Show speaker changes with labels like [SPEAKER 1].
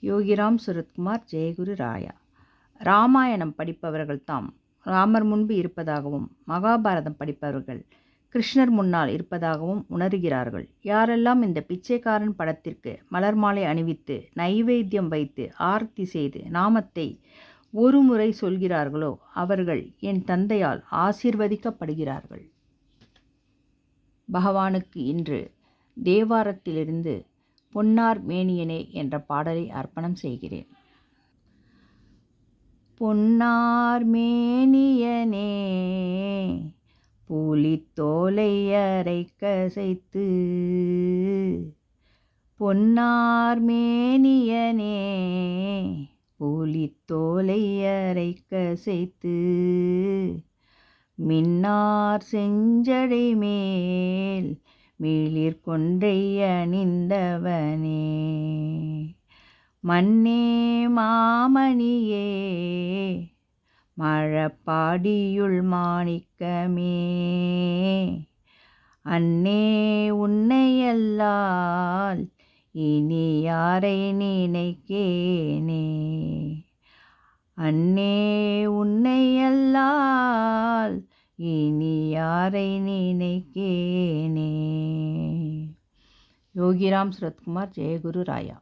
[SPEAKER 1] யோகிராம் சுரத்குமார் ஜெயகுரு ராயா. ராமாயணம் படிப்பவர்கள் தாம் ராமர் முன்பு இருப்பதாகவும், மகாபாரதம் படிப்பவர்கள் கிருஷ்ணர் முன்னால் இருப்பதாகவும் உணர்கிறார்கள். யாரெல்லாம் இந்த பிச்சைக்காரன் படத்திற்கு மலர் மாலை அணிவித்து, நைவேத்தியம் வைத்து, ஆரத்தி செய்து, நாமத்தை ஒரு முறை சொல்கிறார்களோ அவர்கள் என் தந்தையால் ஆசீர்வதிக்கப்படுகிறார்கள். பகவானுக்கு இன்று தேவாரத்திலிருந்து பொன்னார் மேனியனே என்ற பாடலை அர்ப்பணம் செய்கிறேன். பொன்னார் மேனியனே புலித்தோலை அரை கசைத்து, பொன்னார் மேனியனே புலித்தோலை அரை கசைத்து, மின்னார் செஞ்சடை மேல் மிளிர் கொன்றை அணிந்தவனே, மன்னே மாமணியே மழப்பாடியுள் மாணிக்கமே, அன்னே உன்னையல்லால் இனி யாரை நினைக்கேனே, அன்னே உன்னையல்லால் இனி யாரை நினைக்கேனே. யோகிராம் சுரத்குமார் ஜெயகுரு ராயா.